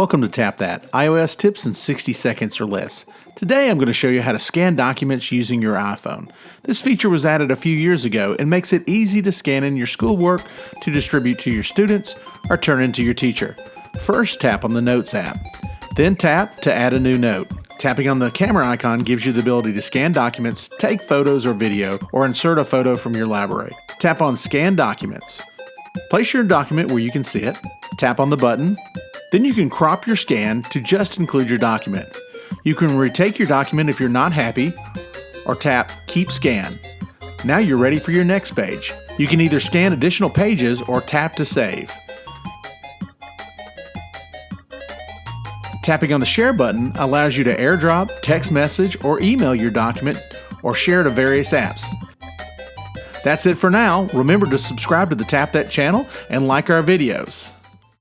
Welcome to Tap That, iOS tips in 60 seconds or less. Today I'm going to show you how to scan documents using your iPhone. This feature was added a few years ago and makes it easy to scan in your schoolwork to distribute to your students or turn into your teacher. First, tap on the Notes app. Then tap to add a new note. Tapping on the camera icon gives you the ability to scan documents, take photos or video, or insert a photo from your library. Tap on Scan Documents. Place your document where you can see it. Tap on the button. Then you can crop your scan to just include your document. You can retake your document if you're not happy, or tap Keep Scan. Now you're ready for your next page. You can either scan additional pages or tap to save. Tapping on the Share button allows you to airdrop, text message, or email your document or share to various apps. That's it for now. Remember to subscribe to the Tap That channel and like our videos.